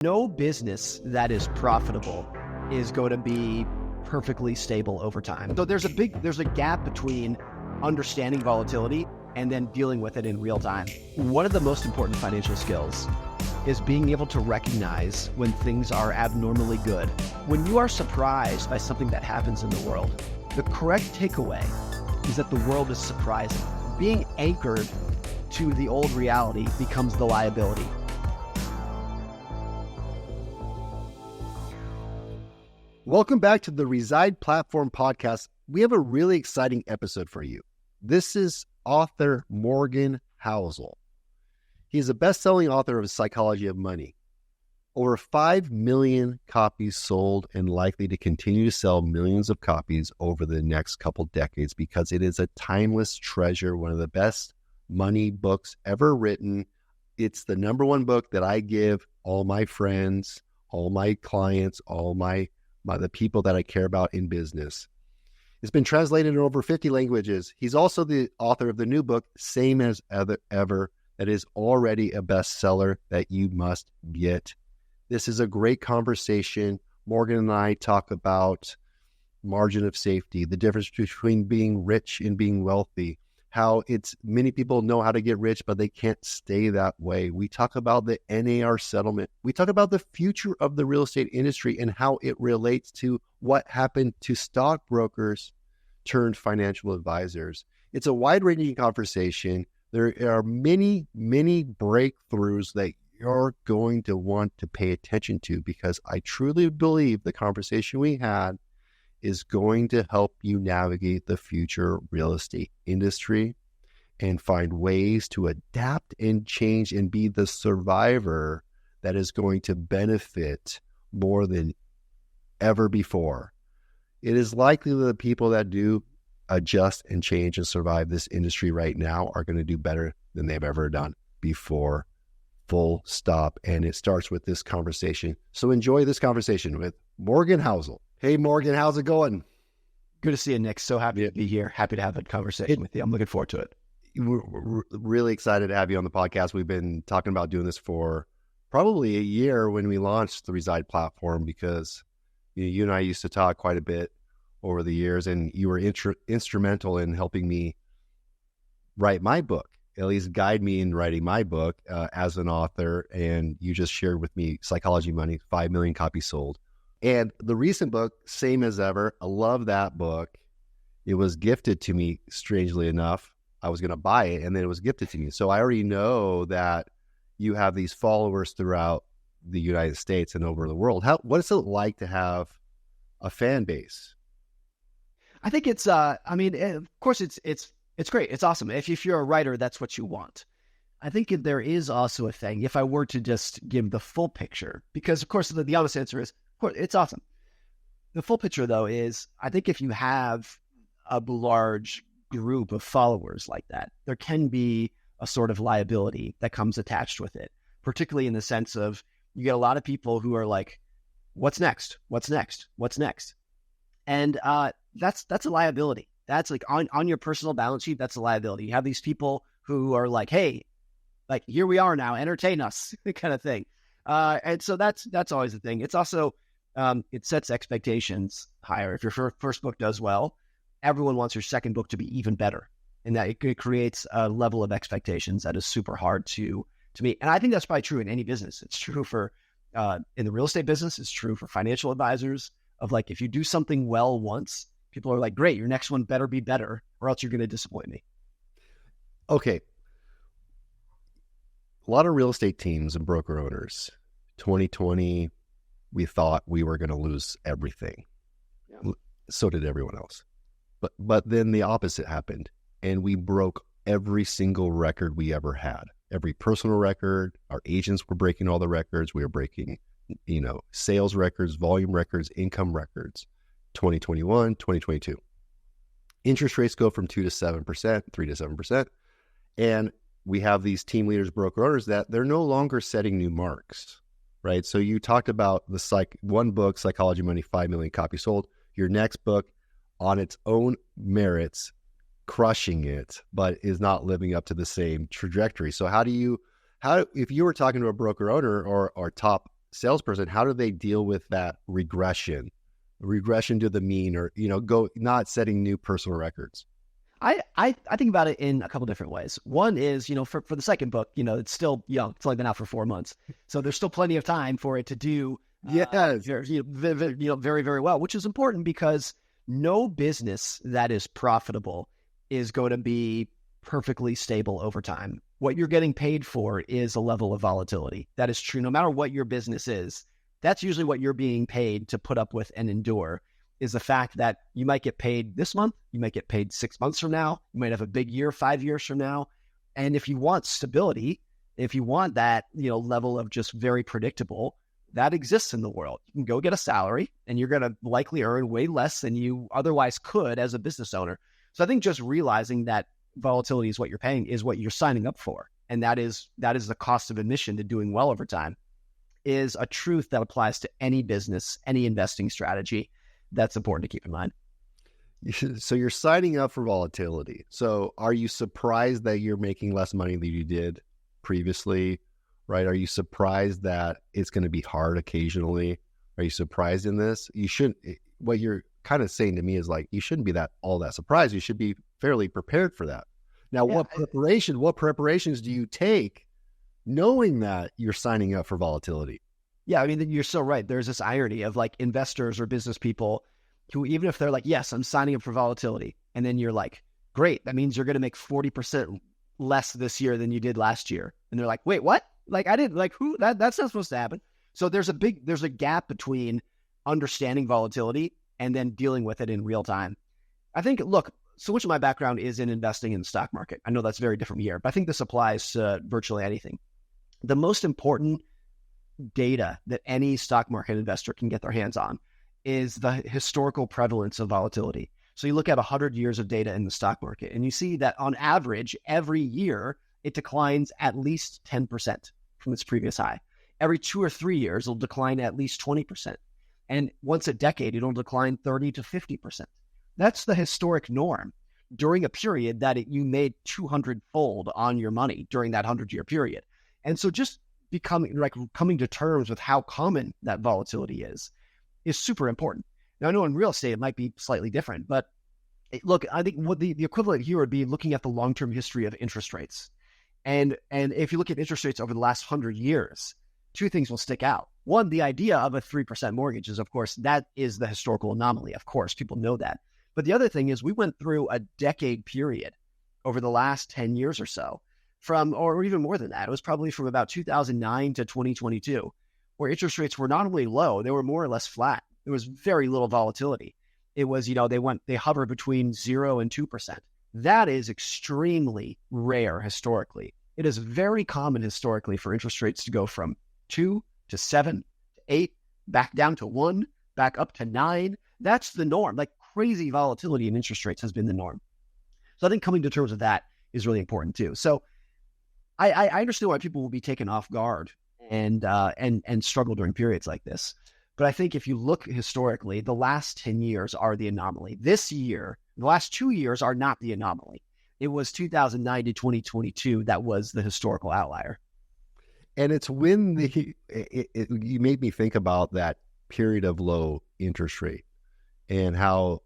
No business that is profitable is going to be perfectly stable over time. So there's a gap between understanding volatility and then dealing with it in real time. One of the most important financial skills is being able to recognize when things are abnormally good. When you are surprised by something that happens in the world, the correct takeaway is that the world is surprising. Being anchored to the old reality becomes the liability. Welcome back to the Reside Platform podcast. We have a really exciting episode for you. This is author Morgan Housel. He is a best-selling author of Psychology of Money. Over 5 million copies sold and likely to continue to sell millions of copies over the next couple decades because it is a timeless treasure, one of the best money books ever written. It's the number one book that I give all my friends, all my clients, all the people that I care about in business. It's been translated in over 50 languages. He's also the author of the new book, Same as Ever, that is already a bestseller that you must get. This is a great conversation. Morgan and I talk about margin of safety, the difference between being rich and being wealthy, how many people know how to get rich, but they can't stay that way. We talk about the NAR settlement. We talk about the future of the real estate industry and how it relates to what happened to stockbrokers turned financial advisors. It's a wide-ranging conversation. There are many, many breakthroughs that you're going to want to pay attention to because I truly believe the conversation we had is going to help you navigate the future real estate industry and find ways to adapt and change and be the survivor that is going to benefit more than ever before. It is likely that the people that do adjust and change and survive this industry right now are going to do better than they've ever done before. Full stop. And it starts with this conversation. So enjoy this conversation with Morgan Housel. Hey, Morgan, how's it going? Good to see you, Nick. So happy to be here. Happy to have a conversation with you. I'm looking forward to it. We're really excited to have you on the podcast. We've been talking about doing this for probably a year when we launched the Reside platform because you and I used to talk quite a bit over the years, and you were instrumental in helping me write my book, at least guide me in writing my book as an author. And you just shared with me Psychology of Money, 5 million copies sold. And the recent book, Same as Ever, I love that book. It was gifted to me, strangely enough. I was going to buy it, and then it was gifted to me. So I already know that you have these followers throughout the United States and over the world. What is it like to have a fan base? I think it's, of course, it's great. It's awesome. If you're a writer, that's what you want. I think there is also a thing, if I were to just give the full picture, because, of course, the honest answer is, it's awesome. The full picture, though, is I think if you have a large group of followers like that, there can be a sort of liability that comes attached with it, particularly in the sense of you get a lot of people who are like, what's next? What's next? What's next? And that's a liability. That's like on your personal balance sheet, that's a liability. You have these people who are like, hey, like, here we are now, entertain us, kind of thing. And so that's always the thing. It's also, it sets expectations higher. If your first book does well, everyone wants your second book to be even better. And that it creates a level of expectations that is super hard to meet. And I think that's probably true in any business. It's true for, in the real estate business, it's true for financial advisors of like, if you do something well once, people are like, great, your next one better be better or else you're going to disappoint me. Okay. A lot of real estate teams and broker owners, 2020, we thought we were going to lose everything. Yeah. So did everyone else. But then the opposite happened, and we broke every single record we ever had. Every personal record, our agents were breaking all the records. We were breaking, sales records, volume records, income records. 2021, 2022. Interest rates go from 2 to 7%, 3 to 7%. And we have these team leaders, broker owners, that they're no longer setting new marks, right? So you talked about one book, Psychology of Money, 5 million copies sold. Your next book, on its own merits, crushing it, but is not living up to the same trajectory. So if you were talking to a broker owner or top salesperson, how do they deal with that regression to the mean, or, go not setting new personal records? I think about it in a couple different ways. One is, for the second book, it's still young. It's only been out for 4 months. So there's still plenty of time for it to do Yes. very, very well, which is important because no business that is profitable is going to be perfectly stable over time. What you're getting paid for is a level of volatility. That is true. No matter what your business is, that's usually what you're being paid to put up with and endure, is the fact that you might get paid this month, you might get paid 6 months from now, you might have a big year 5 years from now. And if you want stability, if you want that, level of just very predictable, that exists in the world. You can go get a salary and you're going to likely earn way less than you otherwise could as a business owner. So I think just realizing that volatility is what you're paying, is what you're signing up for. And that is the cost of admission to doing well over time, is a truth that applies to any business, any investing strategy. That's important to keep in mind. So you're signing up for volatility. So are you surprised that you're making less money than you did previously, right? Are you surprised that it's going to be hard occasionally? Are you surprised in this? You shouldn't. What you're kind of saying to me is like, you shouldn't be all that surprised. You should be fairly prepared for that. Now, what preparations do you take knowing that you're signing up for volatility? Yeah, I mean, you're so right. There's this irony of like investors or business people who, even if they're like, yes, I'm signing up for volatility, and then you're like, great, that means you're going to make 40% less this year than you did last year. And they're like, wait, what? Like, I didn't, like, who? That's not supposed to happen. So there's a gap between understanding volatility and then dealing with it in real time. I think, look, so much of my background is in investing in the stock market. I know that's very different here, but I think this applies to virtually anything. The most important data that any stock market investor can get their hands on is the historical prevalence of volatility. So you look at 100 years of data in the stock market, and you see that on average, every year, it declines at least 10% from its previous high. Every 2 or 3 years, it'll decline at least 20%. And once a decade, it'll decline 30 to 50%. That's the historic norm during a period that you made 200-fold on your money during that 100-year period. And so just coming to terms with how common that volatility is super important. Now, I know in real estate, it might be slightly different, but look, I think what the equivalent here would be looking at the long-term history of interest rates. And if you look at interest rates over the last 100 years, two things will stick out. One, the idea of a 3% mortgage is, of course, that is the historical anomaly. Of course, people know that. But the other thing is we went through a decade period over the last 10 years or so, or even more than that. It was probably from about 2009 to 2022, where interest rates were not only low, they were more or less flat. There was very little volatility. It was, they hover between 0 and 2%. That is extremely rare historically. It is very common historically for interest rates to go from 2 to 7 to 8, back down to 1, back up to 9. That's the norm. Like, crazy volatility in interest rates has been the norm. So I think coming to terms with that is really important too. So I understand why people will be taken off guard and struggle during periods like this. But I think if you look historically, the last 10 years are the anomaly. This year, the last 2 years are not the anomaly. It was 2009 to 2022 that was the historical outlier. And it's when you made me think about that period of low interest rate and how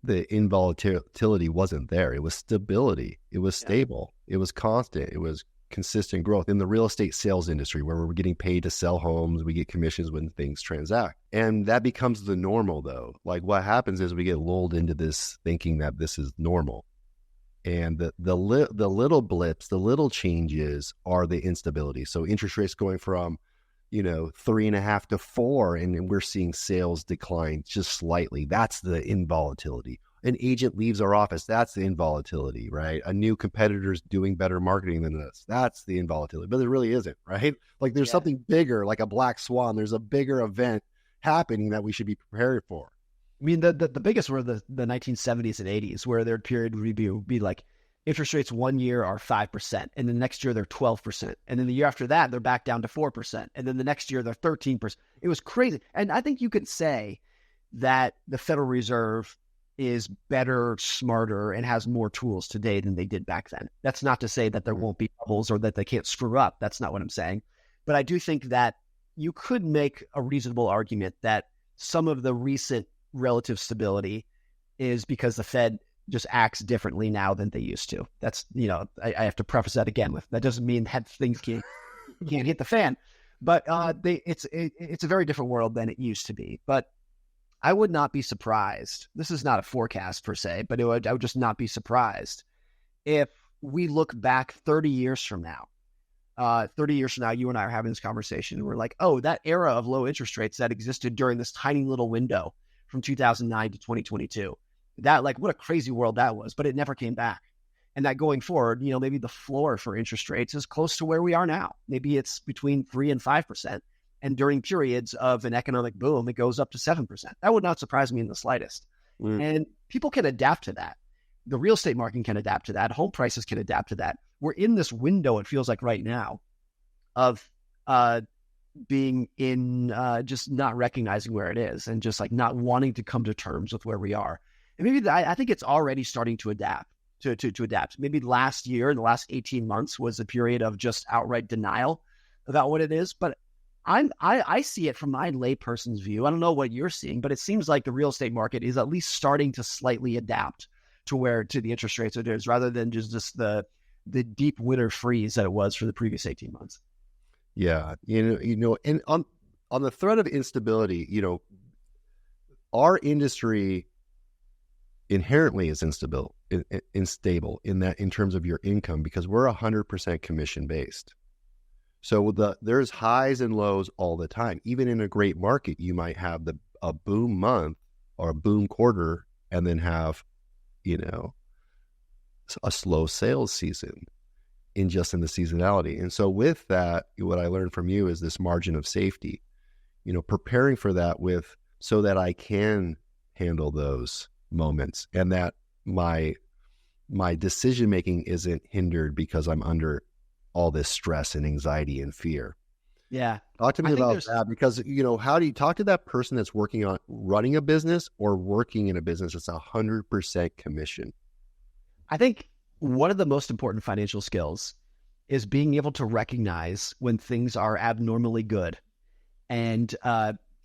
the involatility wasn't there. It was stability. It was stable. It was constant. It was consistent growth in the real estate sales industry, where we're getting paid to sell homes. We get commissions when things transact. And that becomes the normal, though. Like, what happens is we get lulled into this thinking that this is normal. And the little blips, the little changes are the instability. So interest rates going from 3.5 to 4, and we're seeing sales decline just slightly. That's the involatility. An agent leaves our office. That's the involatility, right? A new competitor's doing better marketing than us. That's the involatility. But there really isn't, right? Like, there's something bigger, like a black swan. There's a bigger event happening that we should be prepared for. I mean, the biggest were the 1970s and 80s, where their period would be like interest rates 1 year are 5%, and the next year they're 12%. And then the year after that, they're back down to 4%. And then the next year they're 13%. It was crazy. And I think you could say that the Federal Reserve is better, smarter, and has more tools today than they did back then. That's not to say that there won't be bubbles or that they can't screw up. That's not what I'm saying. But I do think that you could make a reasonable argument that some of the recent relative stability is because the Fed just acts differently now than they used to. That's, I have to preface that again with, that doesn't mean that things can't hit the fan, but it's a very different world than it used to be. But I would not be surprised. This is not a forecast per se, but I would just not be surprised if we look back 30 years from now. 30 years from now, you and I are having this conversation, and we're like, oh, that era of low interest rates that existed during this tiny little window from 2009 to 2022, that, like, what a crazy world that was, but it never came back. And that going forward, maybe the floor for interest rates is close to where we are now. Maybe it's between 3 and 5%. And during periods of an economic boom, it goes up to 7%. That would not surprise me in the slightest. And people can adapt to that. The real estate market can adapt to that. Home prices can adapt to that. We're in this window, it feels like right now, of being in just not recognizing where it is and just like not wanting to come to terms with where we are. And maybe I think it's already starting to adapt. To adapt. Maybe last year, in the last 18 months, was a period of just outright denial about what it is. But I see it from my layperson's view. I don't know what you're seeing, but it seems like the real estate market is at least starting to slightly adapt to the interest rates it is, rather than just the deep winter freeze that it was for the previous 18 months. Yeah, and on the thread of instability, our industry inherently is unstable in terms of your income, because we're 100% commission based. So there's highs and lows all the time. Even in a great market, you might have a boom month or a boom quarter, and then have, a slow sales season in the seasonality. And so with that, what I learned from you is this margin of safety, preparing for that so that I can handle those moments, and that my decision making isn't hindered because I'm under all this stress and anxiety and fear. Yeah. Talk to me about that, because, how do you talk to that person that's working on running a business or working in a business that's 100% commission? I think one of the most important financial skills is being able to recognize when things are abnormally good and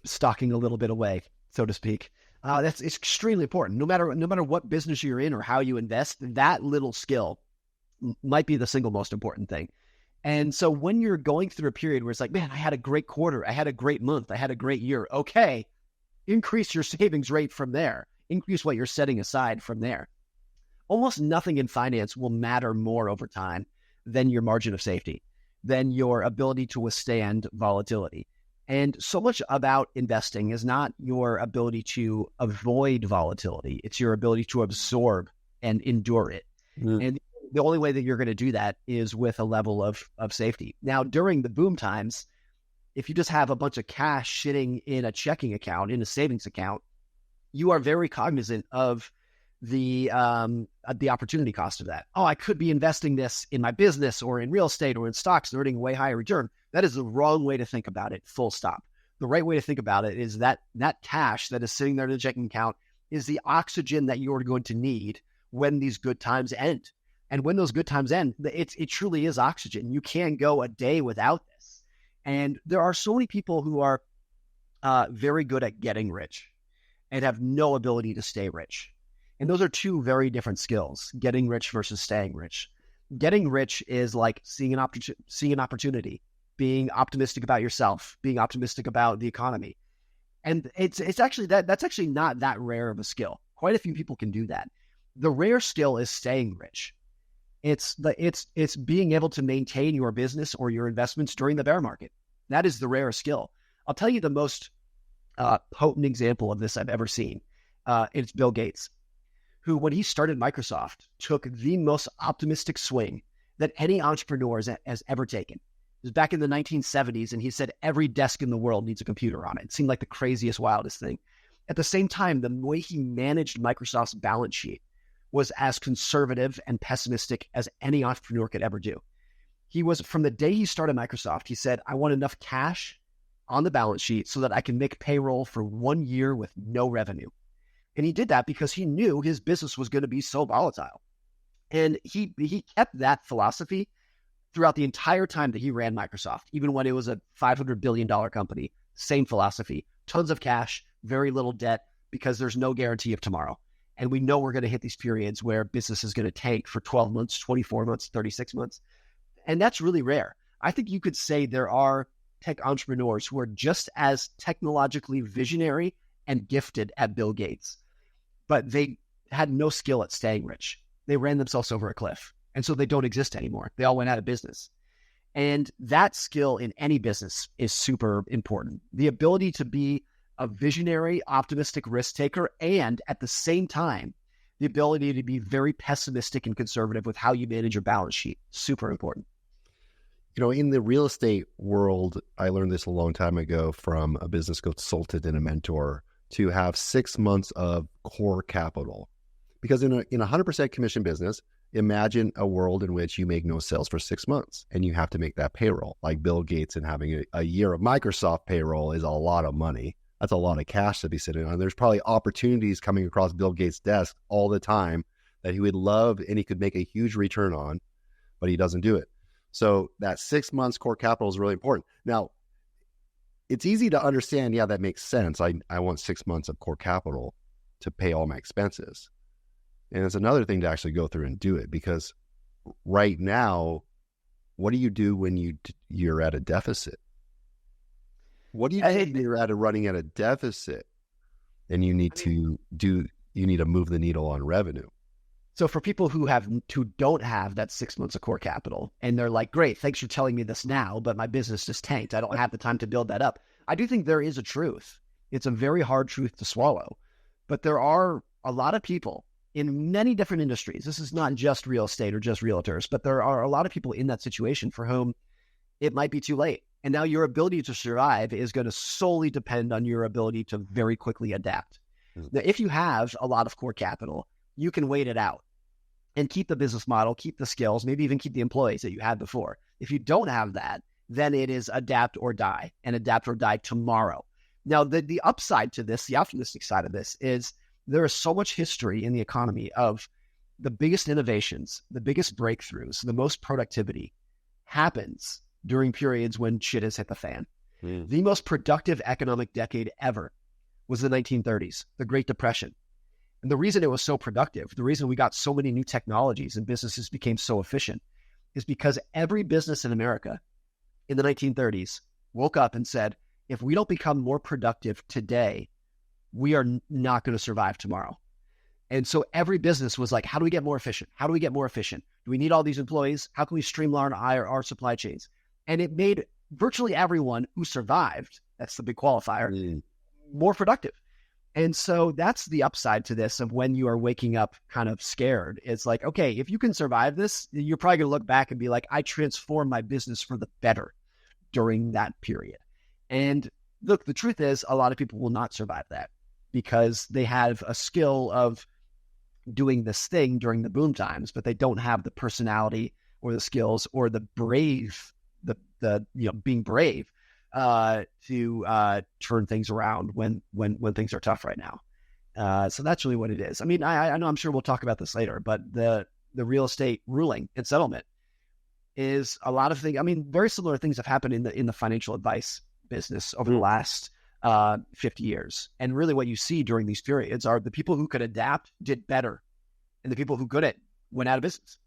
stalking a little bit away, so to speak. It's extremely important. No matter what business you're in or how you invest, that little skill might be the single most important thing. And so when you're going through a period where it's like, man, I had a great quarter, I had a great month, I had a great year. Okay, increase your savings rate from there. Increase what you're setting aside from there. Almost nothing in finance will matter more over time than your margin of safety, than your ability to withstand volatility. And so much about investing is not your ability to avoid volatility. It's your ability to absorb and endure it. And the only way that you're going to do that is with a level of safety. Now, during the boom times, if you just have a bunch of cash sitting in a checking account, in a savings account, you are very cognizant of the opportunity cost of that. Oh, I could be investing this in my business or in real estate or in stocks and earning a way higher return. That is the wrong way to think about it, full stop. The right way to think about it is that cash that is sitting there in the checking account is the oxygen that you're going to need when these good times end. And when those good times end, it truly is oxygen. You can't go a day without this. And there are so many people who are very good at getting rich and have no ability to stay rich. And those are two very different skills, getting rich versus staying rich. Getting rich is like seeing an opportunity, being optimistic about yourself, being optimistic about the economy. And it's actually that's actually not that rare of a skill. Quite a few people can do that. The rare skill is staying rich. It's being able to maintain your business or your investments during the bear market. That is the rare skill. I'll tell you the most potent example of this I've ever seen. It's Bill Gates, who, when he started Microsoft, took the most optimistic swing that any entrepreneur has ever taken. It was back in the 1970s, and he said every desk in the world needs a computer on it. It seemed like the craziest, wildest thing. At the same time, the way he managed Microsoft's balance sheet was as conservative and pessimistic as any entrepreneur could ever do. He was, from the day he started Microsoft, he said, I want enough cash on the balance sheet so that I can make payroll for 1 year with no revenue. And he did that because he knew his business was going to be so volatile. And he kept that philosophy throughout the entire time that he ran Microsoft, even when it was a $500 billion company, same philosophy, tons of cash, very little debt, because there's no guarantee of tomorrow. And we know we're going to hit these periods where business is going to tank for 12 months, 24 months, 36 months. And that's really rare. I think you could say there are tech entrepreneurs who are just as technologically visionary and gifted as Bill Gates, but they had no skill at staying rich. They ran themselves over a cliff. And so they don't exist anymore. They all went out of business. And that skill in any business is super important. The ability to be a visionary, optimistic risk taker, and at the same time, the ability to be very pessimistic and conservative with how you manage your balance sheet, super important. In the real estate world, I learned this a long time ago from a business consultant and a mentor, to have 6 months of core capital. Because in a 100% commission business, imagine a world in which you make no sales for 6 months and you have to make that payroll. Like Bill Gates, and having a year of Microsoft payroll is a lot of money. That's a lot of cash to be sitting on. There's probably opportunities coming across Bill Gates' desk all the time that he would love and he could make a huge return on, but he doesn't do it. So that 6 months core capital is really important. Now, it's easy to understand, yeah, that makes sense. I want 6 months of core capital to pay all my expenses. And it's another thing to actually go through and do it, because right now, what do you do when you're at a deficit? What do you do when you're running at a deficit and you need to move the needle on revenue? So for people who don't have that 6 months of core capital, and they're like, great, thanks for telling me this now, but my business just tanked. I don't have the time to build that up. I do think there is a truth. It's a very hard truth to swallow, but there are a lot of people in many different industries. This is not just real estate or just realtors, but there are a lot of people in that situation for whom it might be too late. And now your ability to survive is going to solely depend on your ability to very quickly adapt. Now, if you have a lot of core capital, you can wait it out and keep the business model, keep the skills, maybe even keep the employees that you had before. If you don't have that, then it is adapt or die, and adapt or die tomorrow. Now, the upside to this, the optimistic side of this, is there is so much history in the economy of the biggest innovations, the biggest breakthroughs, the most productivity happens during periods when shit has hit the fan. The most productive economic decade ever was the 1930s, the Great Depression. And the reason it was so productive, the reason we got so many new technologies and businesses became so efficient, is because every business in America in the 1930s woke up and said, if we don't become more productive today, we are not going to survive tomorrow. And so every business was like, how do we get more efficient? How do we get more efficient? Do we need all these employees? How can we streamline our supply chains? And it made virtually everyone who survived, that's the big qualifier, more productive. And so that's the upside to this of when you are waking up kind of scared. It's like, okay, if you can survive this, you're probably going to look back and be like, I transformed my business for the better during that period. And look, the truth is a lot of people will not survive that because they have a skill of doing this thing during the boom times, but they don't have the personality or the skills or the brave, being brave to turn things around when things are tough right now. So that's really what it is. I mean, I know I'm sure we'll talk about this later, but the real estate ruling and settlement is a lot of things. I mean, very similar things have happened in the financial advice business over the last 50 years. And really what you see during these periods are the people who could adapt did better, and the people who couldn't went out of business.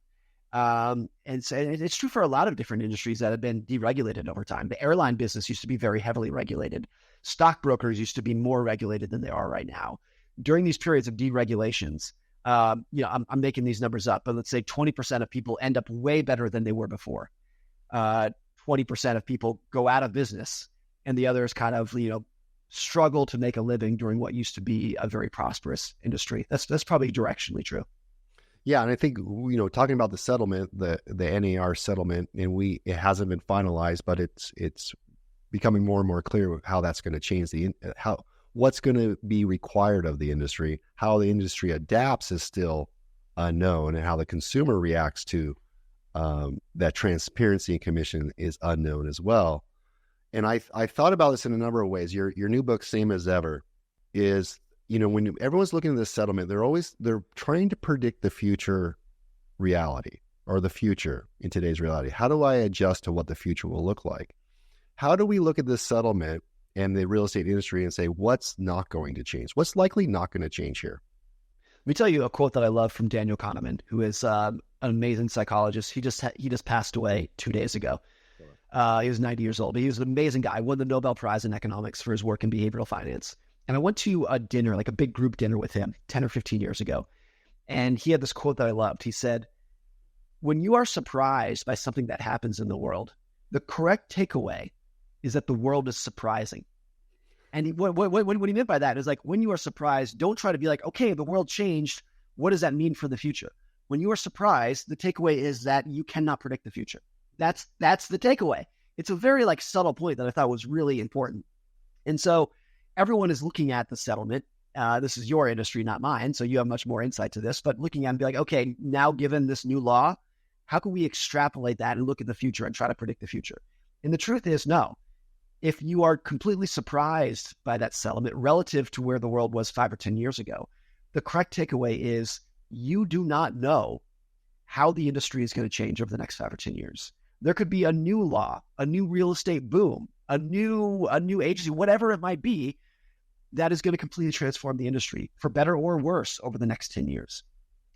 And so it's true for a lot of different industries that have been deregulated over time. The airline business used to be very heavily regulated. Stockbrokers used to be more regulated than they are right now. During these periods of deregulations, I'm making these numbers up, but let's say 20% of people end up way better than they were before. 20% of people go out of business, and the others kind of, struggle to make a living during what used to be a very prosperous industry. That's probably directionally true. Yeah, and I think, talking about the settlement, the NAR settlement, and it hasn't been finalized, but it's becoming more and more clear how that's going to change what's going to be required of the industry. How the industry adapts is still unknown, and how the consumer reacts to that transparency and commission is unknown as well. And I thought about this in a number of ways. Your new book, Same as Ever, is, when everyone's looking at this settlement, they're trying to predict the future reality. or the future in today's reality? How do I adjust to what the future will look like? How do we look at this settlement and the real estate industry and say, what's not going to change? What's likely not going to change here? Let me tell you a quote that I love from Daniel Kahneman, who is an amazing psychologist. He just passed away 2 days ago. He was 90 years old, but he was an amazing guy. Won the Nobel Prize in economics for his work in behavioral finance. And I went to a dinner, like a big group dinner with him 10 or 15 years ago. And he had this quote that I loved. He said, when you are surprised by something that happens in the world, the correct takeaway is that the world is surprising. And what he meant by that is like, when you are surprised, don't try to be like, okay, the world changed. What does that mean for the future? When you are surprised, the takeaway is that you cannot predict the future. That's the takeaway. It's a very like subtle point that I thought was really important. And so everyone is looking at the settlement. This is your industry, not mine. So you have much more insight to this, but looking at it and be like, okay, now given this new law, how can we extrapolate that and look at the future and try to predict the future? And the truth is, no. If you are completely surprised by that settlement relative to where the world was 5 or 10 years ago, the correct takeaway is you do not know how the industry is going to change over the next 5 or 10 years. There could be a new law, a new real estate boom, a new agency, whatever it might be, that is going to completely transform the industry for better or worse over the next 10 years.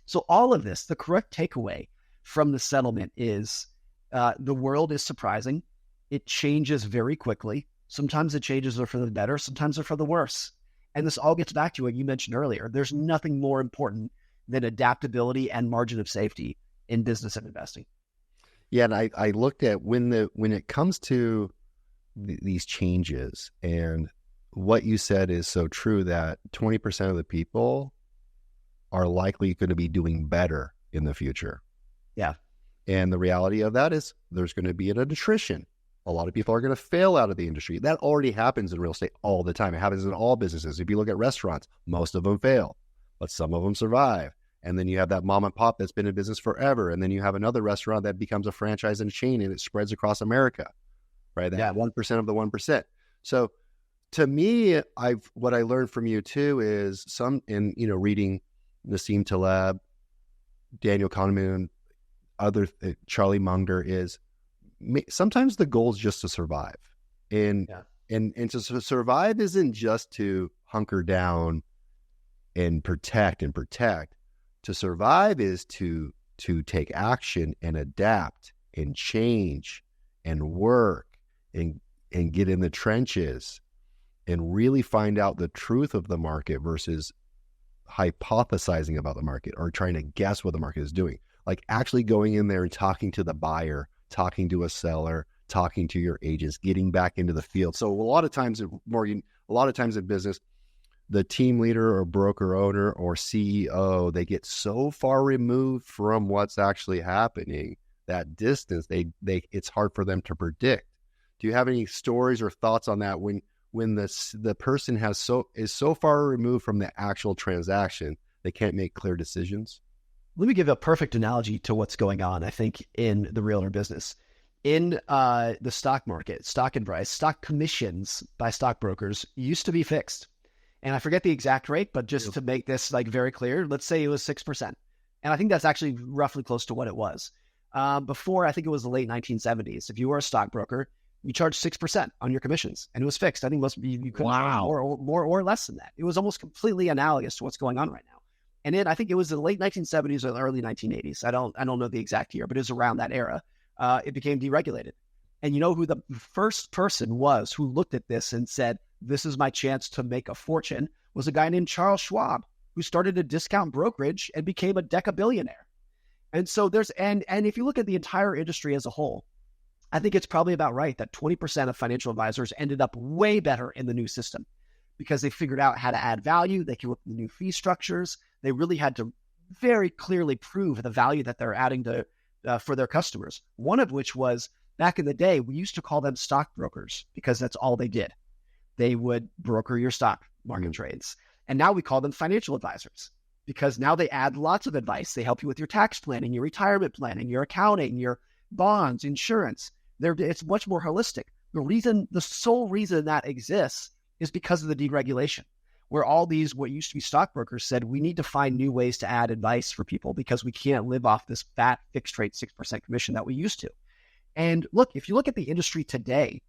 So all of this, the correct takeaway from the settlement is the world is surprising. It changes very quickly. Sometimes the changes are for the better, sometimes they're for the worse. And this all gets back to what you mentioned earlier. There's nothing more important than adaptability and margin of safety in business and investing. Yeah, and I looked at when it comes to these changes, and what you said is so true, that 20% of the people are likely going to be doing better in the future. Yeah. And the reality of that is there's going to be an attrition. A lot of people are going to fail out of the industry. That already happens in real estate all the time. It happens in all businesses. If you look at restaurants, most of them fail, but some of them survive. And then you have that mom and pop that's been in business forever. And then you have another restaurant that becomes a franchise and chain, and it spreads across America, right? That 1% of the 1%. So to me, what I learned from you too is reading Nassim Taleb, Daniel Kahneman, Charlie Munger, is sometimes the goal is just to survive. And to survive isn't just to hunker down and protect. To survive is to take action and adapt and change and work and get in the trenches and really find out the truth of the market versus hypothesizing about the market or trying to guess what the market is doing. Like actually going in there and talking to the buyer, talking to a seller, talking to your agents, getting back into the field. So a lot of times, Morgan, in business, the team leader or broker owner or CEO, they get so far removed from what's actually happening, that distance, it's hard for them to predict. Do you have any stories or thoughts on that when the person is so far removed from the actual transaction, they can't make clear decisions? Let me give a perfect analogy to what's going on, I think, in the realtor business. In the stock market, stock advice, stock commissions by stockbrokers used to be fixed. And I forget the exact rate, but just to make this like very clear, let's say it was 6%. And I think that's actually roughly close to what it was. Before, I think it was the late 1970s. If you were a stockbroker, you charged 6% on your commissions, and it was fixed. I think you could more or less than that. It was almost completely analogous to what's going on right now. And then I think it was the late 1970s or the early 1980s. I don't know the exact year, but it was around that era. It became deregulated. And you know who the first person was who looked at this and said, this is my chance to make a fortune, was a guy named Charles Schwab, who started a discount brokerage and became a decabillionaire. And so and if you look at the entire industry as a whole, I think it's probably about right that 20% of financial advisors ended up way better in the new system because they figured out how to add value. They came up with the new fee structures. They really had to very clearly prove the value that they're adding to for their customers. One of which was, back in the day, we used to call them stockbrokers because that's all they did. They would broker your stock market trades. And now we call them financial advisors because now they add lots of advice. They help you with your tax planning, your retirement planning, your accounting, your bonds, insurance. It's much more holistic. The sole reason that exists is because of the deregulation. where all these, what used to be stockbrokers, said, we need to find new ways to add advice for people because we can't live off this fat fixed rate 6% commission that we used to. And look, if you look at the industry today,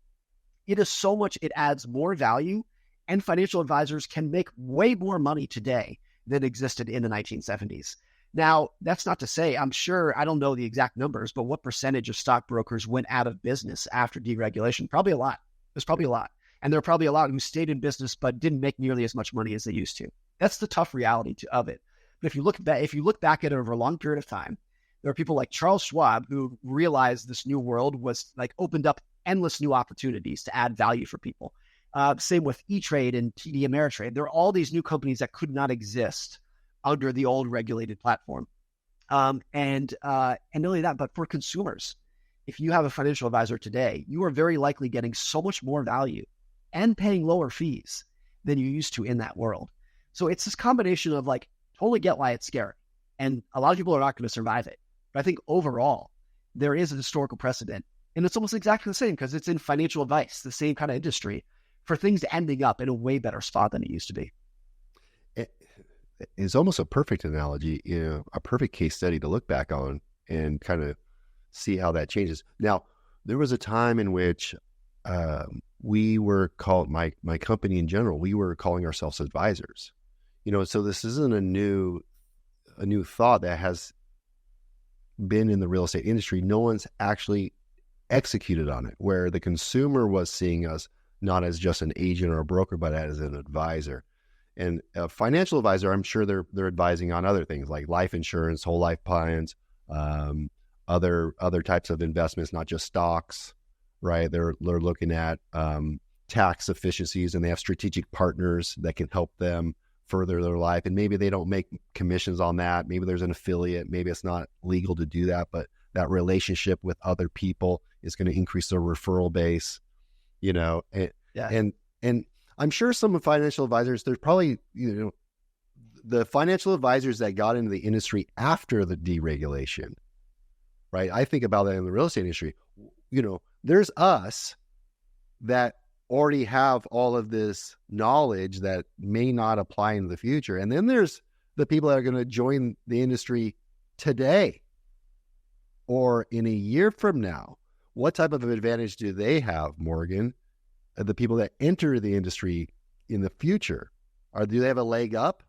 it is so much, it adds more value, and financial advisors can make way more money today than existed in the 1970s. Now, that's not to say, I'm sure, I don't know the exact numbers, but what percentage of stockbrokers went out of business after deregulation? Probably a lot. There's probably a lot. And there are probably a lot who stayed in business but didn't make nearly as much money as they used to. That's the tough reality of it. But if you look back at it over a long period of time, there are people like Charles Schwab who realized this new world was like opened up endless new opportunities to add value for people. Same with E-Trade and TD Ameritrade. There are all these new companies that could not exist under the old regulated platform. And not only that, but for consumers, if you have a financial advisor today, you are very likely getting so much more value and paying lower fees than you used to in that world. So it's this combination of like, totally get why it's scary. And a lot of people are not going to survive it. But I think overall, there is a historical precedent. And it's almost exactly the same because it's in financial advice, the same kind of industry, for things ending up in a way better spot than it used to be. It's almost a perfect analogy, a perfect case study to look back on and kind of see how that changes. Now, there was a time in which we were called, my company in general, we were calling ourselves advisors. So this isn't a new thought that has been in the real estate industry. No one's actually executed on it, where the consumer was seeing us not as just an agent or a broker, but as an advisor. And a financial advisor, I'm sure they're advising on other things like life insurance, whole life plans, other types of investments, not just stocks, right? They're looking at tax efficiencies, and they have strategic partners that can help them further their life. And maybe they don't make commissions on that. Maybe there's an affiliate. Maybe it's not legal to do that, but that relationship with other people is going to increase their referral base, and I'm sure some financial advisors, there's probably, the financial advisors that got into the industry after the deregulation, right? I think about that in the real estate industry. There's us that already have all of this knowledge that may not apply in the future. And then there's the people that are going to join the industry today or in a year from now. What type of advantage do they have, Morgan? The people that enter the industry in the future, do they have a leg up?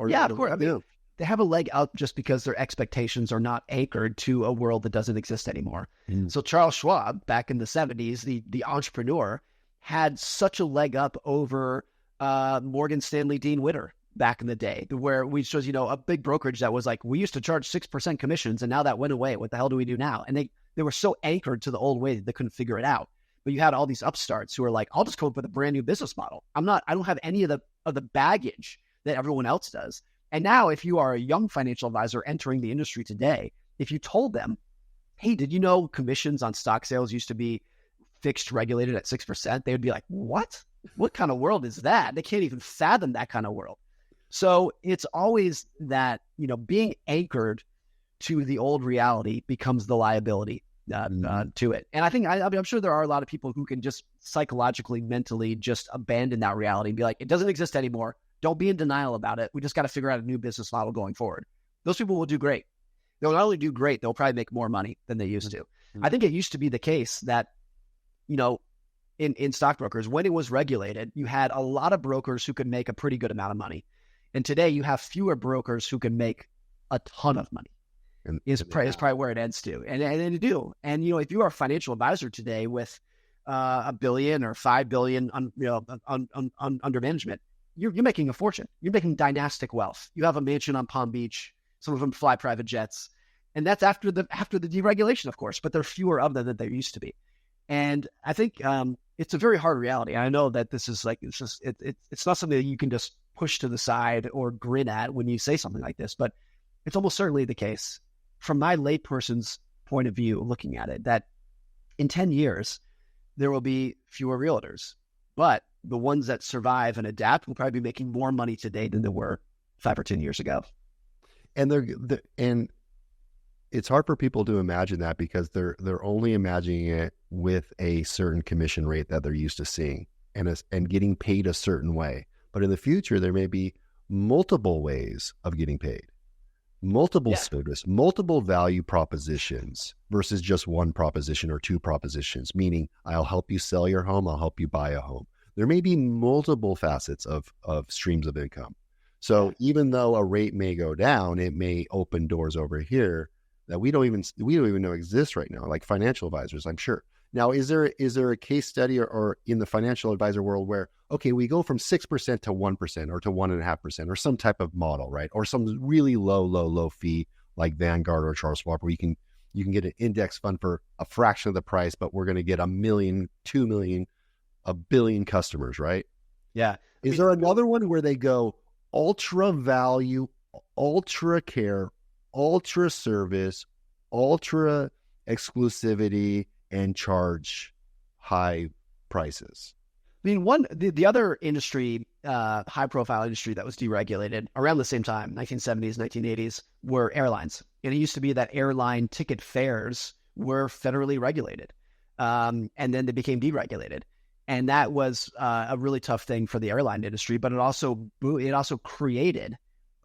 Yeah, of course. I mean, they have a leg up just because their expectations are not anchored to a world that doesn't exist anymore. So Charles Schwab, back in the 70s, the entrepreneur, had such a leg up over Morgan Stanley Dean Witter back in the day, where we chose, a big brokerage that was like, we used to charge 6% commissions, and now that went away. What the hell do we do now? And they were so anchored to the old way that they couldn't figure it out. But you had all these upstarts who are like, I'll just come up with a brand new business model. I don't have any of the baggage that everyone else does. And now if you are a young financial advisor entering the industry today, if you told them, hey, did you know commissions on stock sales used to be fixed, regulated at 6%? They would be like, what? What kind of world is that? They can't even fathom that kind of world. So it's always that, being anchored to the old reality becomes the liability to it. And I think, I'm sure there are a lot of people who can just psychologically, mentally just abandon that reality and be like, it doesn't exist anymore. Don't be in denial about it. We just got to figure out a new business model going forward. Those people will do great. They'll not only do great, they'll probably make more money than they used to. I think it used to be the case that, in stockbrokers, when it was regulated, you had a lot of brokers who could make a pretty good amount of money. And today you have fewer brokers who can make a ton of money. Is probably where it ends to. And they do. And, if you are a financial advisor today with $1 billion or $5 billion under management, you're making a fortune. You're making dynastic wealth. You have a mansion on Palm Beach. Some of them fly private jets. And that's after the deregulation, of course, but there are fewer of them than there used to be. And I think it's a very hard reality. I know that this is like, it's not something that you can just push to the side or grin at when you say something like this, but it's almost certainly the case from my layperson's point of view, looking at it, that in 10 years, there will be fewer realtors, but the ones that survive and adapt will probably be making more money today than they were 5 or 10 years ago. And and it's hard for people to imagine that because they're only imagining it with a certain commission rate that they're used to seeing and getting paid a certain way. But in the future, there may be multiple ways of getting paid, multiple service, multiple value propositions versus just one proposition or two propositions, meaning I'll help you sell your home, I'll help you buy a home. There may be multiple facets of streams of income. So even though a rate may go down, it may open doors over here that we don't even know exist right now, like financial advisors, I'm sure. Now, is there a case study or in the financial advisor world where, okay, we go from 6% to 1% or to 1.5% or some type of model, right? Or some really low fee like Vanguard or Charles Schwab, where you can get an index fund for a fraction of the price, but we're going to get 1 million, 2 million, 1 billion customers, right? Yeah. Is there another one where they go ultra value, ultra care, ultra service, ultra exclusivity, and charge high prices? I mean, the other industry, high profile industry that was deregulated around the same time, 1970s, 1980s, were airlines. And it used to be that airline ticket fares were federally regulated. And then they became deregulated. And that was a really tough thing for the airline industry, but it also created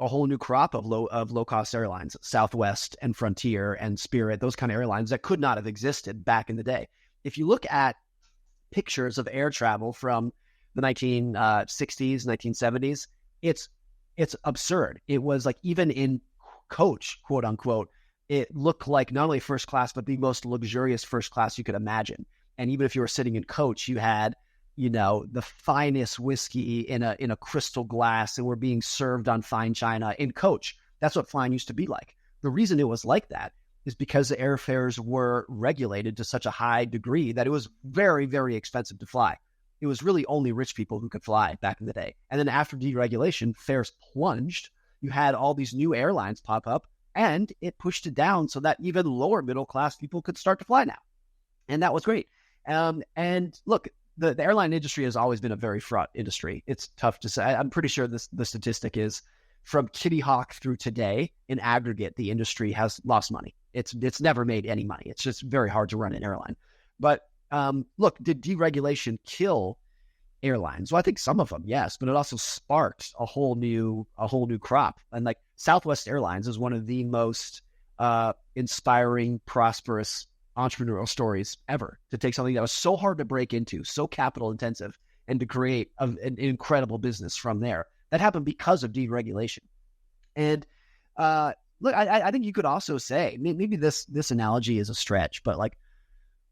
a whole new crop of low cost airlines, Southwest and Frontier and Spirit, those kind of airlines that could not have existed back in the day. If you look at pictures of air travel from the 1960s, 1970s, it's absurd. It was like, even in coach, quote unquote, it looked like not only first class, but the most luxurious first class you could imagine. And even if you were sitting in coach, you had, the finest whiskey in a crystal glass, and were being served on fine china in coach. That's what flying used to be like. The reason it was like that is because the airfares were regulated to such a high degree that it was very, very expensive to fly. It was really only rich people who could fly back in the day. And then after deregulation, fares plunged. You had all these new airlines pop up, and it pushed it down so that even lower middle class people could start to fly now. And that was great. And look, the airline industry has always been a very fraught industry. It's tough to say. I'm pretty sure the statistic is from Kitty Hawk through today, in aggregate, the industry has lost money. It's never made any money. It's just very hard to run an airline. But look, did deregulation kill airlines? Well, I think some of them, yes, but it also sparked a whole new crop. And like Southwest Airlines is one of the most inspiring, prosperous entrepreneurial stories ever, to take something that was so hard to break into, so capital intensive, and to create an incredible business from there. That happened because of deregulation. And look, I think you could also say, maybe this analogy is a stretch, but like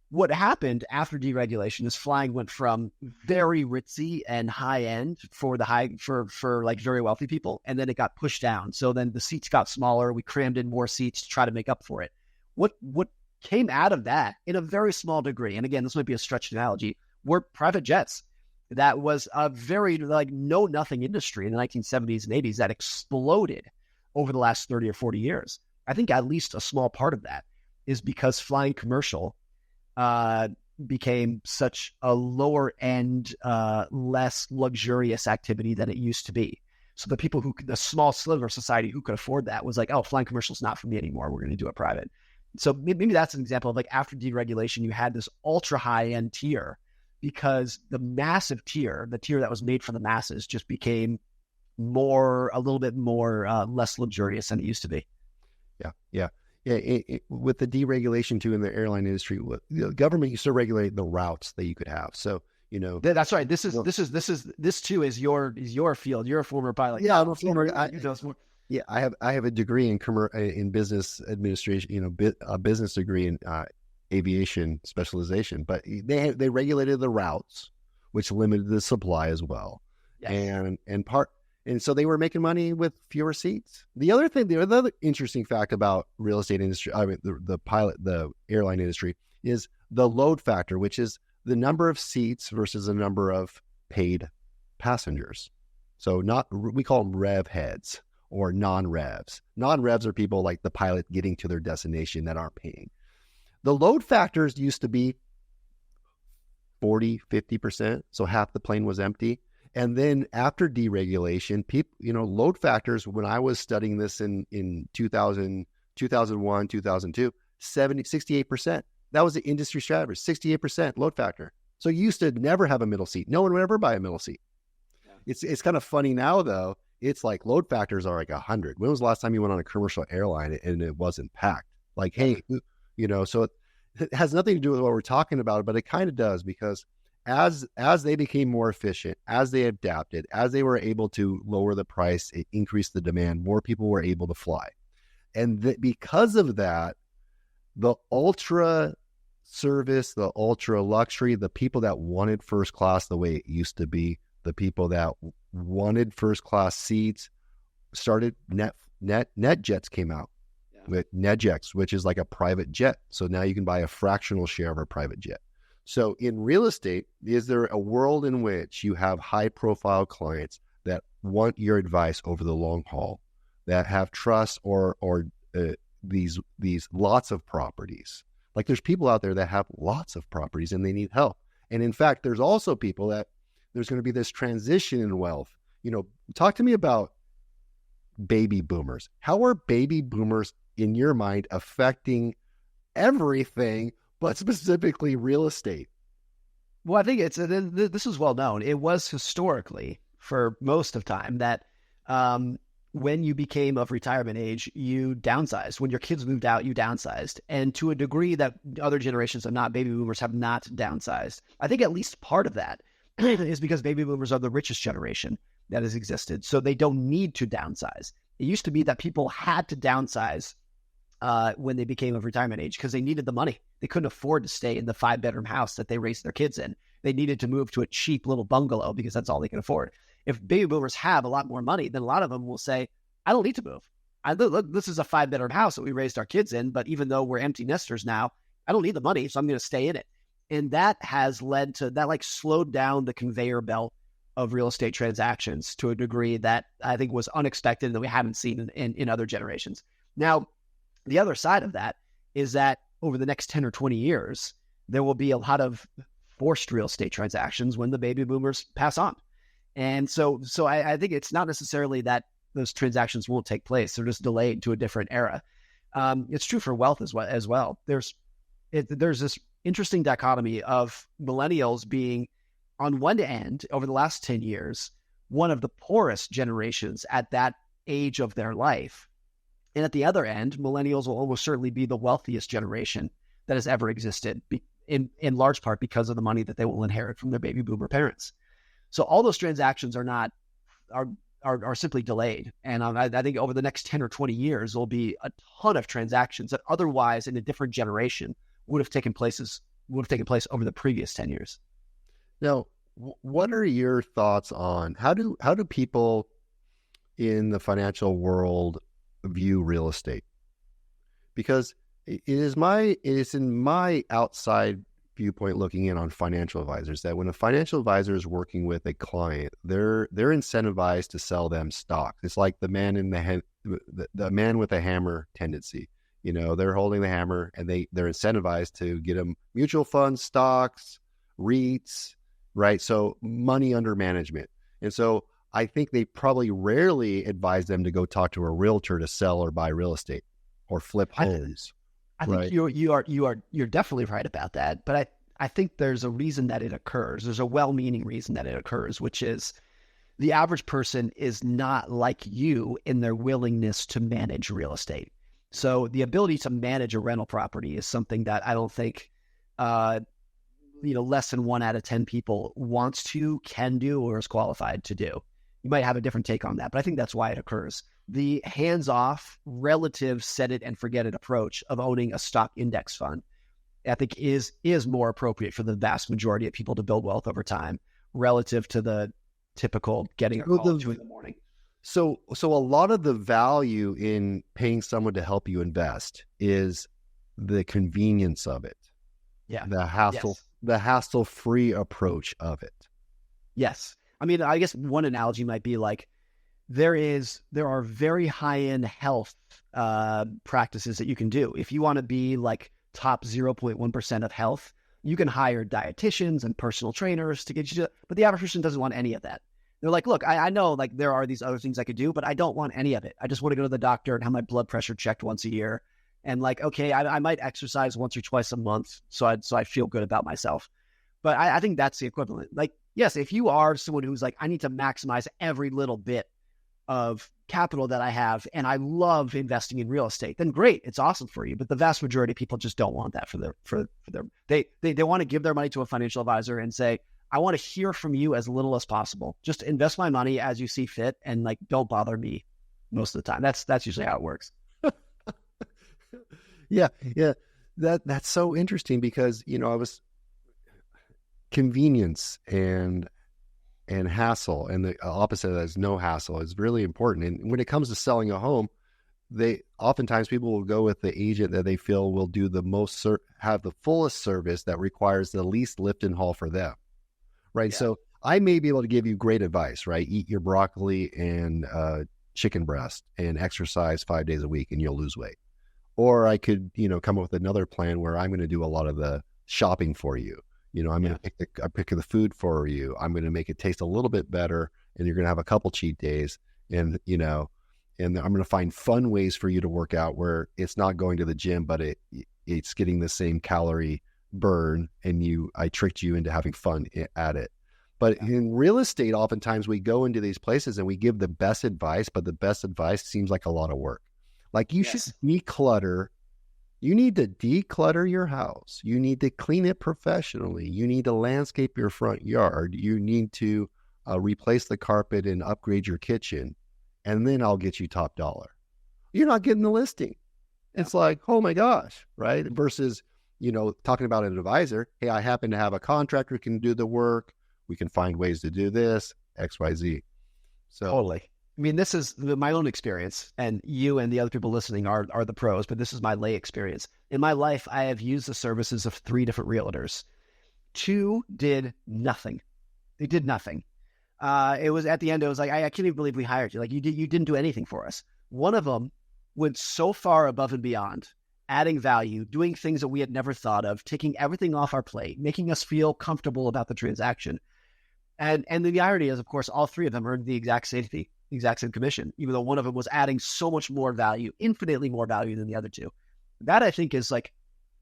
what happened after deregulation is flying went from very ritzy and high end for like very wealthy people, and then it got pushed down. So then the seats got smaller. We crammed in more seats to try to make up for it. What came out of that, in a very small degree, and again, this might be a stretched analogy, were private jets. That was a very know-nothing industry in the 1970s and 80s that exploded over the last 30 or 40 years. I think at least a small part of that is because flying commercial became such a lower end, less luxurious activity than it used to be. So the small sliver of society who could afford that was like, oh, flying commercial is not for me anymore. We're going to do it private. So maybe that's an example of like after deregulation, you had this ultra high end tier, because the massive tier, the tier that was made for the masses, just became a little bit more less luxurious than it used to be. Yeah. With the deregulation too in the airline industry, the government used to regulate the routes that you could have. So that's right. This too is your field. You're a former pilot. Yeah, I'm a former. I have a degree in business administration. A business degree in aviation specialization. But they regulated the routes, which limited the supply as well. Yes. And so they were making money with fewer seats. The other interesting fact about real estate industry, the airline industry, is the load factor, which is the number of seats versus the number of paid passengers. So we call them rev heads or non-revs. Non-revs are people like the pilot getting to their destination that aren't paying. The load factors used to be 40, 50%. So half the plane was empty. And then after deregulation, load factors, when I was studying this in 2000, 2001, 2002, 68%. That was the industry strategy, 68% load factor. So you used to never have a middle seat. No one would ever buy a middle seat. Yeah. It's kind of funny now though. It's like load factors are like 100. When was the last time you went on a commercial airline and it wasn't packed? Like, hey, so it has nothing to do with what we're talking about, but it kind of does, because as they became more efficient, as they adapted, as they were able to lower the price, it increased the demand, more people were able to fly. And because of that, the ultra service, the ultra luxury, the people that wanted first class the way it used to be, the people that wanted first class seats started NetJets came out with NetJets, which is like a private jet. So now you can buy a fractional share of a private jet. So in real estate, is there a world in which you have high profile clients that want your advice over the long haul, that have trust or these lots of properties? Like there's people out there that have lots of properties and they need help. And in fact, there's also people that there's going to be this transition in wealth. Talk to me about baby boomers. How are baby boomers in your mind affecting everything, but specifically real estate? Well, I think this is well known. It was historically, for most of time, that when you became of retirement age, you downsized. When your kids moved out, you downsized. And to a degree that other generations of not baby boomers have not downsized. I think at least part of that is because baby boomers are the richest generation that has existed. So they don't need to downsize. It used to be that people had to downsize when they became of retirement age because they needed the money. They couldn't afford to stay in the 5-bedroom house that they raised their kids in. They needed to move to a cheap little bungalow because that's all they can afford. If baby boomers have a lot more money, then a lot of them will say, I don't need to move. Look, this is a 5-bedroom house that we raised our kids in, but even though we're empty nesters now, I don't need the money, so I'm going to stay in it. And that has led to that, like, slowed down the conveyor belt of real estate transactions to a degree that I think was unexpected and that we haven't seen in other generations. Now, the other side of that is that over the next 10 or 20 years, there will be a lot of forced real estate transactions when the baby boomers pass on. And so I think it's not necessarily that those transactions won't take place. They're just delayed to a different era. It's true for wealth as well. There's this interesting dichotomy of millennials being, on one end, over the last 10 years, one of the poorest generations at that age of their life. And at the other end, millennials will almost certainly be the wealthiest generation that has ever existed, in large part because of the money that they will inherit from their baby boomer parents. So all those transactions are simply delayed. And I think over the next 10 or 20 years, there'll be a ton of transactions that otherwise in a different generation would have taken place over the previous 10 years. Now, what are your thoughts on how do people in the financial world view real estate? Because it is in my outside viewpoint looking in on financial advisors that when a financial advisor is working with a client, they're incentivized to sell them stocks. It's like the man with a hammer tendency. They're holding the hammer and they're incentivized to get them mutual funds, stocks, REITs, right? So money under management. And so I think they probably rarely advise them to go talk to a realtor to sell or buy real estate or flip homes. I think you're definitely right about that. But I think there's a reason that it occurs. There's a well-meaning reason that it occurs, which is the average person is not like you in their willingness to manage real estate. So the ability to manage a rental property is something that I don't think, less than 1 out of 10 people wants to, can do, or is qualified to do. You might have a different take on that, but I think that's why it occurs. The hands-off, relative set it and forget it approach of owning a stock index fund, I think is more appropriate for the vast majority of people to build wealth over time relative to the typical getting a call at 2 in the morning. So a lot of the value in paying someone to help you invest is the convenience of it. Yeah. The hassle-free approach of it. Yes. I mean, I guess one analogy might be like there are very high-end health practices that you can do. If you want to be like top 0.1% of health, you can hire dietitians and personal trainers to get you to, but the average person doesn't want any of that. They're like, look, I know like there are these other things I could do, but I don't want any of it. I just want to go to the doctor and have my blood pressure checked once a year. And like, okay, I might exercise once or twice a month. So I feel good about myself. But I think that's the equivalent. Like yes, if you are someone who's like, I need to maximize every little bit of capital that I have, and I love investing in real estate, then great, it's awesome for you. But the vast majority of people just don't want that for their they want to give their money to a financial advisor and say, I want to hear from you as little as possible. Just invest my money as you see fit, and like, don't bother me most of the time. That's usually how it works. Yeah. That's so interesting because, I was convenience and hassle, and the opposite of that is no hassle, is really important. And when it comes to selling a home, oftentimes people will go with the agent that they feel will do the most, have the fullest service that requires the least lift and haul for them. Right. Yeah. So I may be able to give you great advice, right? Eat your broccoli and chicken breast and exercise 5 days a week and you'll lose weight. Or I could, come up with another plan where I'm going to do a lot of the shopping for you. I'm going to pick the food for you. I'm going to make it taste a little bit better, and you're going to have a couple cheat days, and and I'm going to find fun ways for you to work out where it's not going to the gym, but it's getting the same calorie burn, and I tricked you into having fun at it. But in real estate, oftentimes we go into these places and we give the best advice, but the best advice seems like a lot of work. Like you should declutter. You need to declutter your house. You need to clean it professionally. You need to landscape your front yard. You need to replace the carpet and upgrade your kitchen. And then I'll get you top dollar. You're not getting the listing. It's like, oh my gosh, right? Versus, talking about an advisor. Hey, I happen to have a contractor who can do the work. We can find ways to do this, X, Y, Z. So totally. I mean, this is my own experience, and you and the other people listening are the pros, but this is my lay experience. In my life, I have used the services of 3 different realtors. 2 did nothing. They did nothing. It was at the end, it was like, I can't even believe we hired you. Like you didn't do anything for us. One of them went so far above and beyond, adding value, doing things that we had never thought of, taking everything off our plate, making us feel comfortable about the transaction. And the irony is, of course, all 3 of them earned the exact same fee. The exact same commission, even though one of them was adding so much more value, infinitely more value than the other 2. That, I think, is like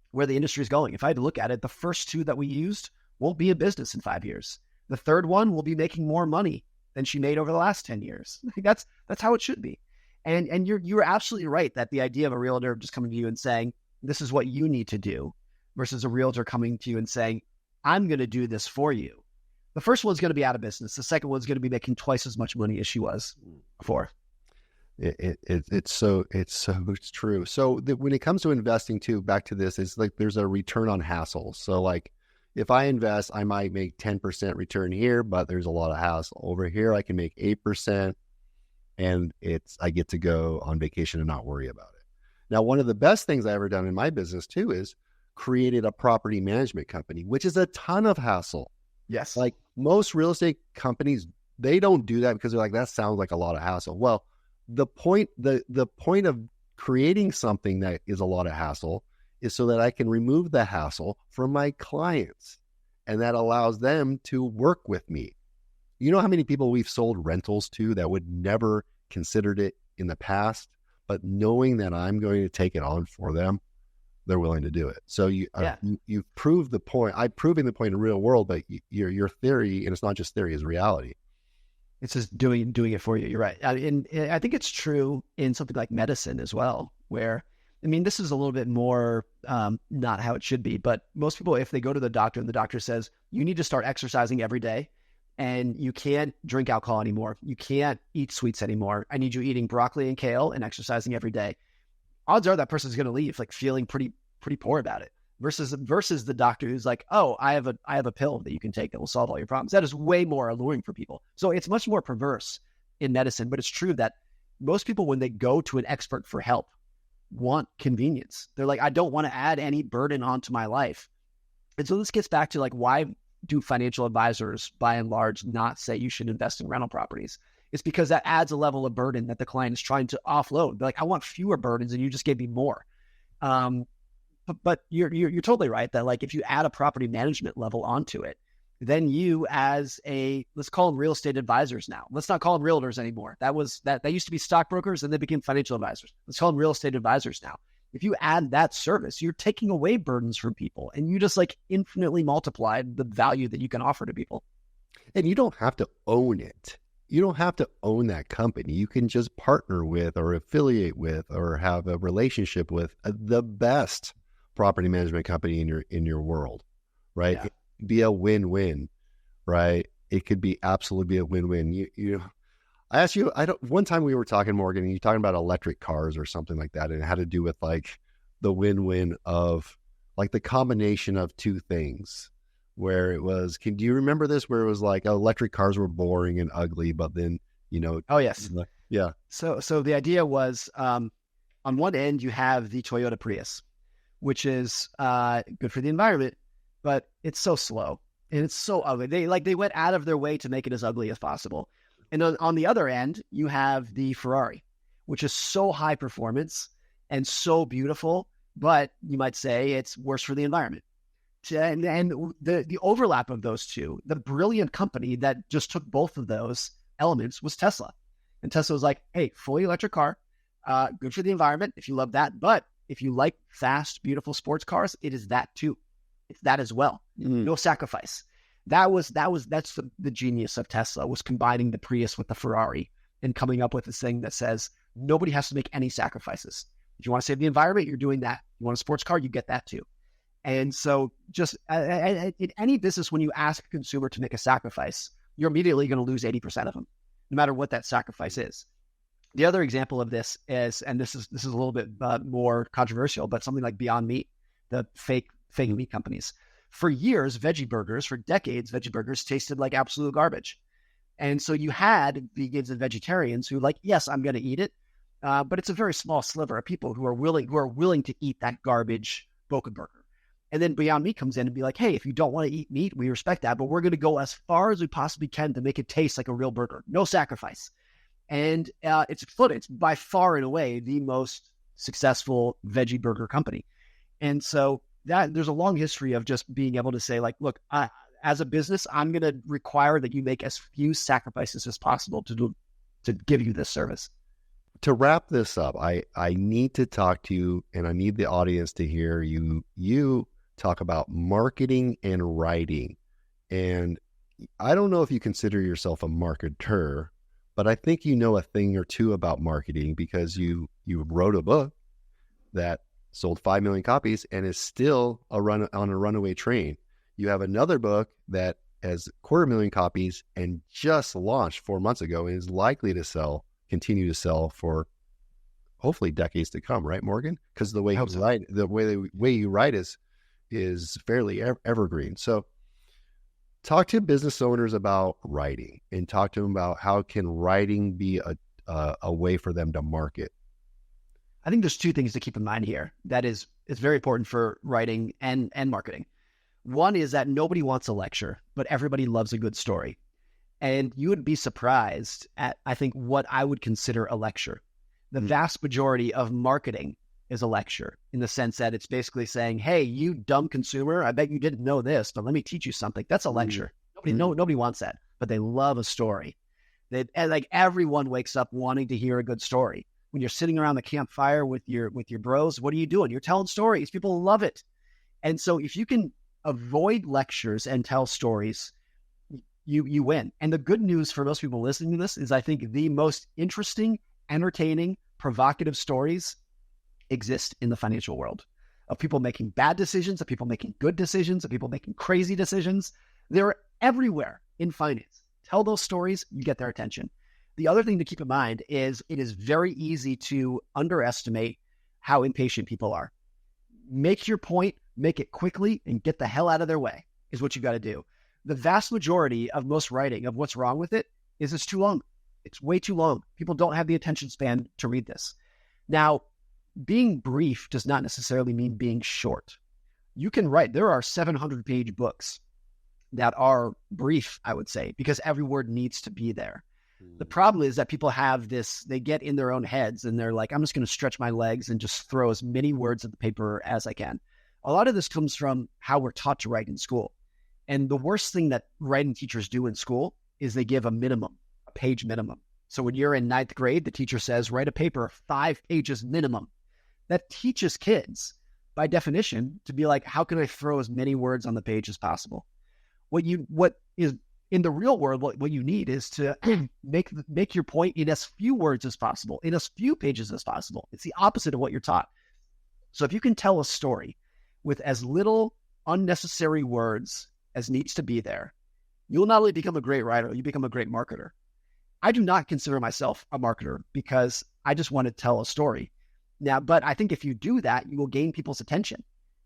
where the industry is going. If I had to look at it, the first 2 that we used won't be in business in 5 years. The third one will be making more money than she made over the last 10 years. That's how it should be. And you're absolutely right that the idea of a realtor just coming to you and saying, this is what you need to do, versus a realtor coming to you and saying, I'm going to do this for you. The first one's going to be out of business. The second one's going to be making twice as much money as she was before. It's so true. So when it comes to investing too, back to this, it's like there's a return on hassle. So like if I invest, I might make 10% return here, but there's a lot of hassle. Over here, I can make 8%, and I get to go on vacation and not worry about it. Now, one of the best things I ever done in my business too is created a property management company, which is a ton of hassle. Yes. Like most real estate companies, they don't do that because they're like, that sounds like a lot of hassle. Well, the point of creating something that is a lot of hassle is so that I can remove the hassle from my clients. And that allows them to work with me. You know how many people we've sold rentals to that would never considered it in the past, but knowing that I'm going to take it on for them, they're willing to do it. So you've proved the point. I'm proving the point in the real world, but your theory, and it's not just theory, is reality. It's just doing it for you. You're right. And I think it's true in something like medicine as well, where, I mean, this is a little bit more not how it should be, but most people, if they go to the doctor and the doctor says, you need to start exercising every day and you can't drink alcohol anymore, you can't eat sweets anymore, I need you eating broccoli and kale and exercising every day, odds are that person's going to leave like feeling pretty poor about it, versus the doctor who's like, oh, I have a pill that you can take that will solve all your problems. That is way more alluring for people. So it's much more perverse in medicine, but it's true that most people, when they go to an expert for help, want convenience. They're like, I don't want to add any burden onto my life. And so this gets back to like, why do financial advisors by and large not say you should invest in rental properties? It's because that adds a level of burden that the client is trying to offload. They're like, I want fewer burdens and you just gave me more. But you're totally right that like if you add a property management level onto it, then you as let's call them real estate advisors now. Let's not call them realtors anymore. That used to be stockbrokers and they became financial advisors. Let's call them real estate advisors now. If you add that service, you're taking away burdens from people and you just like infinitely multiplied the value that you can offer to people. And you don't have to own it. You don't have to own that company. You can just partner with or affiliate with or have a relationship with the best property management company in your world, right? Yeah. It could be a win-win, right? It could be absolutely be a win-win. I asked you, one time we were talking, Morgan, and you're talking about electric cars or something like that, and it had to do with like the win-win of like the combination of two things. Where it was, do you remember this? Where it was like electric cars were boring and ugly, but then, Oh, yes. Yeah. So the idea was, on one end, you have the Toyota Prius, which is good for the environment, but it's so slow and it's so ugly. They went out of their way to make it as ugly as possible. And on the other end, you have the Ferrari, which is so high performance and so beautiful, but you might say it's worse for the environment. And the overlap of those two, the brilliant company that just took both of those elements was Tesla. And Tesla was like, hey, fully electric car, good for the environment if you love that. But if you like fast, beautiful sports cars, it is that too. It's that as well. No sacrifice. That's the genius of Tesla, was combining the Prius with the Ferrari and coming up with this thing that says nobody has to make any sacrifices. If you want to save the environment, you're doing that. You want a sports car, you get that too. And so just in any business, when you ask a consumer to make a sacrifice, you're immediately going to lose 80% of them, no matter what that sacrifice is. The other example of this is, and this is a little bit more controversial, but something like Beyond Meat, the fake meat companies. For years, for decades, veggie burgers tasted like absolute garbage. And so you had vegans and vegetarians who like, yes, I'm going to eat it, but it's a very small sliver of people who are willing to eat that garbage Boca burger. And then Beyond Meat comes in and be like, hey, if you don't want to eat meat, we respect that, but we're going to go as far as we possibly can to make it taste like a real burger. No sacrifice. And it's exploded. It's by far and away the most successful veggie burger company. And so there's a long history of just being able to say, like, look, as a business, I'm going to require that you make as few sacrifices as possible to give you this service. To wrap this up, I need to talk to you, and I need the audience to hear you talk about marketing and writing. And I don't know if you consider yourself a marketer, but I think you know a thing or two about marketing because you wrote a book that sold 5 million copies and is still on a runaway train. You have another book that has 250,000 copies and just launched 4 months ago and is likely to continue to sell for hopefully decades to come, right, Morgan? Because the way you write is fairly evergreen. So talk to business owners about writing and talk to them about how can writing be a way for them to market. I think there's two things to keep in mind here that is very important for writing and marketing. One is that nobody wants a lecture, but everybody loves a good story. And you would be surprised at, I think, what I would consider a lecture. The vast majority of marketing is a lecture, in the sense that it's basically saying, hey, you dumb consumer, I bet you didn't know this, but let me teach you something. That's a lecture. Nobody wants that, but they love a story. And like everyone wakes up wanting to hear a good story. When you're sitting around the campfire with your bros, what are you doing? You're telling stories. People love it. And so if you can avoid lectures and tell stories, you win. And the good news for most people listening to this is I think the most interesting, entertaining, provocative stories exist in the financial world, of people making bad decisions, of people making good decisions, of people making crazy decisions. They're everywhere in finance. Tell those stories, you get their attention. The other thing to keep in mind is it is very easy to underestimate how impatient people are. Make your point, make it quickly, and get the hell out of their way is what you got to do. The vast majority of most writing of what's wrong with it is it's too long. It's way too long. People don't have the attention span to read this. Now, being brief does not necessarily mean being short. You can write, there are 700-page books that are brief, I would say, because every word needs to be there. The problem is that people have this, they get in their own heads and they're like, I'm just going to stretch my legs and just throw as many words at the paper as I can. A lot of this comes from how we're taught to write in school. And the worst thing that writing teachers do in school is they give a page minimum. So when you're in 9th grade, the teacher says, write a paper 5 pages minimum. That teaches kids, by definition, to be like, how can I throw as many words on the page as possible? What is in the real world, what you need is to make your point in as few words as possible, in as few pages as possible. It's the opposite of what you're taught. So if you can tell a story with as little unnecessary words as needs to be there, you'll not only become a great writer, you become a great marketer. I do not consider myself a marketer because I just want to tell a story. Now, but I think if you do that, you will gain people's attention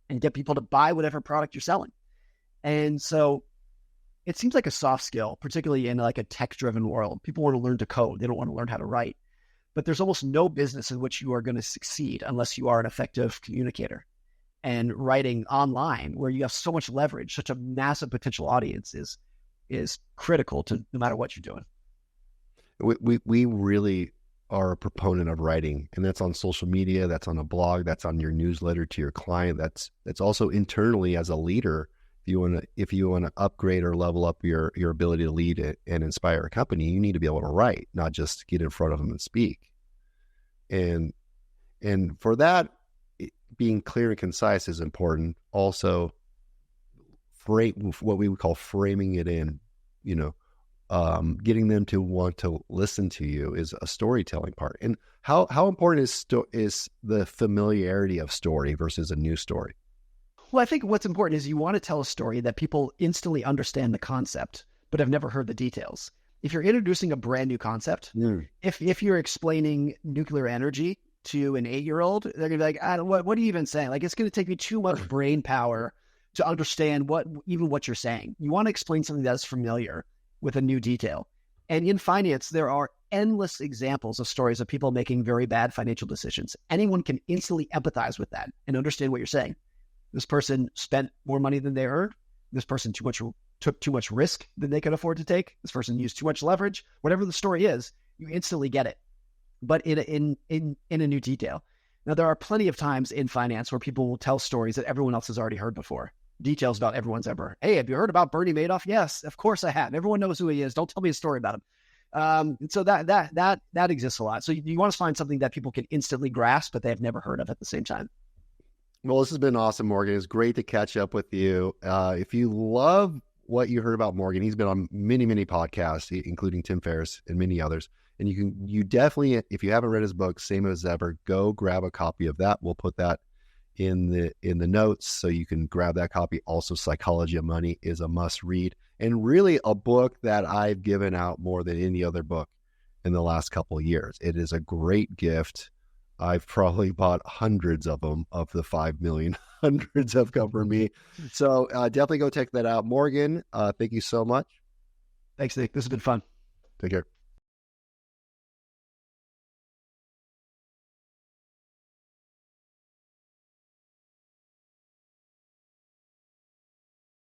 and get people to buy whatever product you're selling. And so it seems like a soft skill, particularly in like a tech-driven world. People want to learn to code. They don't want to learn how to write. But there's almost no business in which you are going to succeed unless you are an effective communicator. And writing online, where you have so much leverage, such a massive potential audience, is critical to no matter what you're doing. We really are a proponent of writing, and that's on social media, that's on a blog, that's on your newsletter to your client, that's also internally as a leader. If you want to upgrade or level up your ability to lead it and inspire a company, you need to be able to write, not just get in front of them and speak. And for that, being clear and concise is important. Also, what we would call framing it in, getting them to want to listen to you is a storytelling part. And how important is the familiarity of story versus a new story? Well, I think what's important is you want to tell a story that people instantly understand the concept, but have never heard the details. If you're introducing a brand new concept, if you're explaining nuclear energy to an 8-year-old, they're going to be like, what are you even saying? Like, it's going to take me too much brain power to understand what you're saying. You want to explain something that's familiar with a new detail. And in finance, there are endless examples of stories of people making very bad financial decisions. Anyone can instantly empathize with that and understand what you're saying. This person spent more money than they earned. This person took too much risk than they could afford to take. This person used too much leverage. Whatever the story is, you instantly get it, but in a new detail. Now, there are plenty of times in finance where people will tell stories that everyone else has already heard before. Details about everyone's ever. Hey, have you heard about Bernie Madoff? Yes, of course I have. Everyone knows who he is. Don't tell me a story about him. And so that exists a lot. So you want to find something that people can instantly grasp, but they have never heard of at the same time. Well, this has been awesome, Morgan. It's great to catch up with you. If you love what you heard about Morgan, he's been on many, many podcasts, including Tim Ferriss and many others. And you definitely, if you haven't read his book, Same as Ever, go grab a copy of that. We'll put that in the notes so you can grab that copy. Also, Psychology of Money is a must read, and really a book that I've given out more than any other book in the last couple of years. It is a great gift. I've probably bought hundreds of them. Of the 5 million, hundreds have come from me. So definitely go check that out. Morgan, thank you so much. Thanks, Nick. This has been fun. Take care.